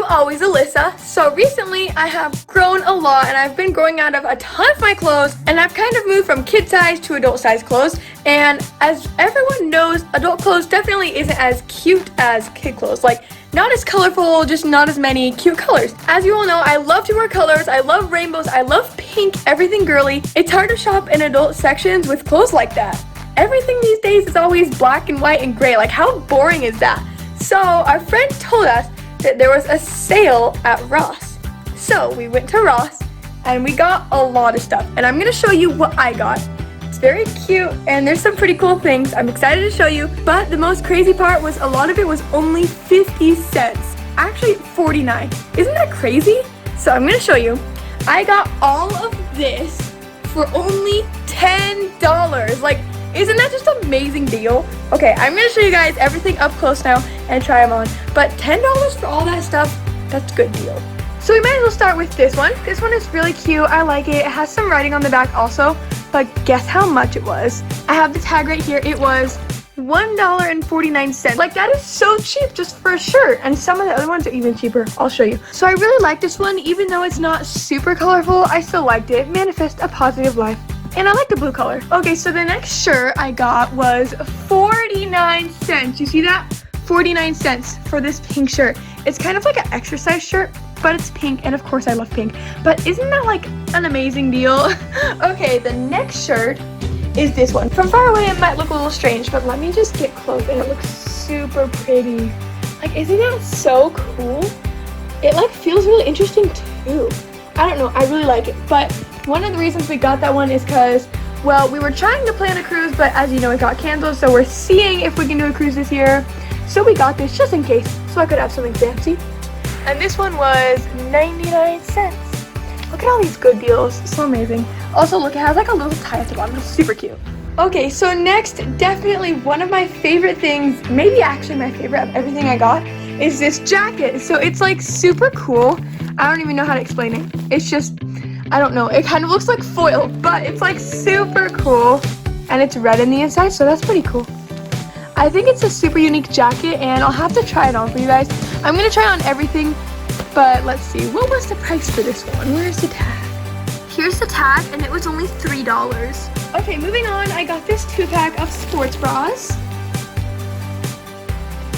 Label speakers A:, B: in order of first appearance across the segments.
A: always, Alyssa. So recently I have grown a lot and I've been growing out of a ton of my clothes, and I've kind of moved from kid size to adult size clothes. And as everyone knows, adult clothes definitely isn't as cute as kid clothes. Like, not as colorful, just not as many cute colors. As you all know, I love to wear colors, I love rainbows, I love pink, everything girly. It's hard to shop in adult sections with clothes like that. Everything these days is always black and white and gray. Like, how boring is that? So our friend told us that there was a sale at Ross. So we went to Ross and we got a lot of stuff. And I'm gonna show you what I got. It's very cute and there's some pretty cool things. I'm excited to show you. But the most crazy part was a lot of it was only 50 cents. Actually 49. Isn't that crazy? So I'm gonna show you. I got all of this for only $10. Like, isn't that just an amazing deal? Okay, I'm gonna show you guys everything up close now and try them on. But $10 for all that stuff, that's a good deal. So we might as well start with this one. This one is really cute, I like it. It has some writing on the back also, but guess how much it was? I have the tag right here. It was $1.49. Like, that is so cheap just for a shirt, and some of the other ones are even cheaper. I'll show you. So I really like this one. Even though it's not super colorful, I still liked it. Manifest a positive life. And I like the blue color. Okay, so the next shirt I got was 49 cents. You see that? 49 cents for this pink shirt. It's kind of like an exercise shirt, but it's pink, and of course I love pink. But isn't that like an amazing deal? Okay, the next shirt is this one. From far away it might look a little strange, but let me just get close, and it looks super pretty. Like, isn't that so cool? It like feels really interesting too. I don't know, I really like it. But one of the reasons we got that one is because, well, we were trying to plan a cruise, but as you know, it got canceled. So we're seeing if we can do a cruise this year. So we got this just in case, so I could have something fancy. And this one was 99 cents. Look at all these good deals, so amazing. Also, look, it has like a little tie at the bottom, it's super cute. Okay, so next, definitely one of my favorite things, maybe actually my favorite of everything I got, is this jacket. So it's like super cool. I don't even know how to explain it. It's just, I don't know, it kind of looks like foil, but it's like super cool, and it's red in the inside, so that's pretty cool. I think it's a super unique jacket, and I'll have to try it on for you guys. I'm gonna try on everything, but let's see, what was the price for this one? Where's the tag? Here's the tag, and it was only $3. Okay, moving on, I got this 2-pack of sports bras.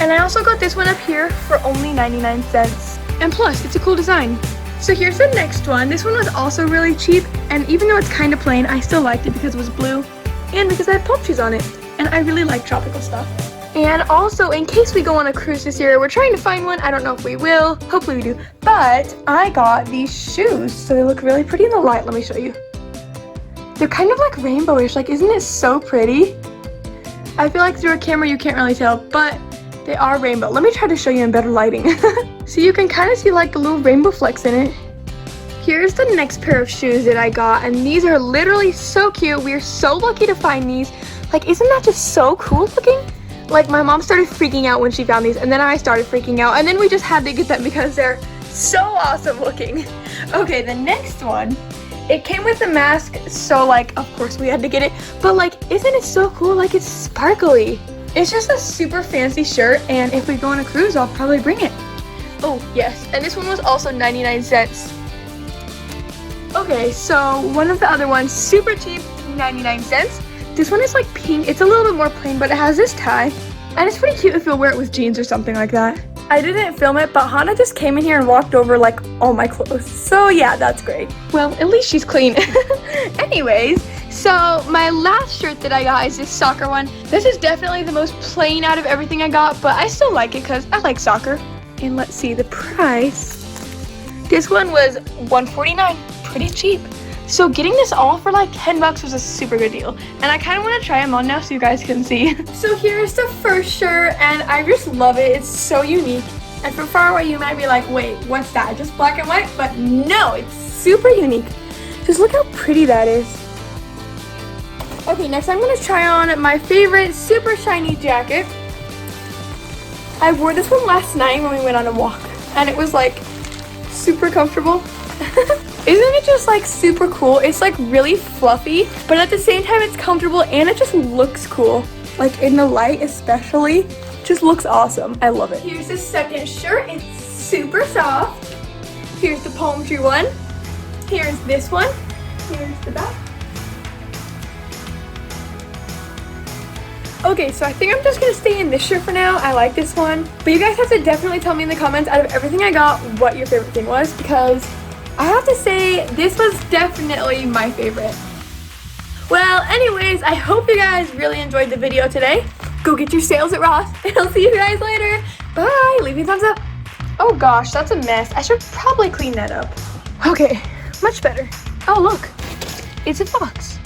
A: And I also got this one up here for only 99 cents. And plus, it's a cool design. So here's the next one. This one was also really cheap, and even though it's kind of plain, I still liked it because it was blue and because I had palm trees on it, and I really like tropical stuff. And also, in case we go on a cruise this year, we're trying to find one. I don't know if we will. Hopefully we do. But I got these shoes, so they look really pretty in the light. Let me show you. They're kind of like rainbowish. Like, isn't it so pretty? I feel like through a camera you can't really tell, but they are rainbow. Let me try to show you in better lighting. So you can kind of see like the little rainbow flecks in it. Here's the next pair of shoes that I got, and these are literally so cute. We are so lucky to find these. Like, isn't that just so cool looking? Like, my mom started freaking out when she found these, and then I started freaking out, and then we just had to get them because they're so awesome looking. Okay, the next one, it came with the mask, so like, of course we had to get it, but like, isn't it so cool? Like, it's sparkly. It's just a super fancy shirt, and if we go on a cruise, I'll probably bring it. Oh, yes, and this one was also 99 cents. Okay, so one of the other ones, super cheap, 99 cents. This one is like pink. It's a little bit more plain, but it has this tie, and it's pretty cute if you'll wear it with jeans or something like that. I didn't film it, but Hannah just came in here and walked over like all my clothes. So yeah, that's great. Well, at least she's clean. Anyways, so my last shirt that I got is this soccer one. This is definitely the most plain out of everything I got, but I still like it because I like soccer. And let's see the price. This one was $1.49, pretty cheap. So getting this all for like $10 was a super good deal. And I kind of want to try them on now so you guys can see. So here's the first shirt, and I just love it. It's so unique. And from far away you might be like, wait, what's that? Just black and white? But no, it's super unique. Just look how pretty that is. Okay, next I'm going to try on my favorite super shiny jacket. I wore this one last night when we went on a walk, and it was like super comfortable. Isn't it just like super cool? It's like really fluffy, but at the same time it's comfortable, and it just looks cool. Like in the light especially, just looks awesome. I love it. Here's the second shirt. It's super soft. Here's the palm tree one. Here's this one. Here's the back. Okay, so I think I'm just gonna stay in this shirt for now. I like this one. But you guys have to definitely tell me in the comments out of everything I got what your favorite thing was, because I have to say this was definitely my favorite. Well, anyways, I hope you guys really enjoyed the video today. Go get your sales at Ross, and I'll see you guys later. Bye. Leave me a thumbs up. Oh gosh, that's a mess. I should probably clean that up. Okay, much better. Oh look, it's a fox.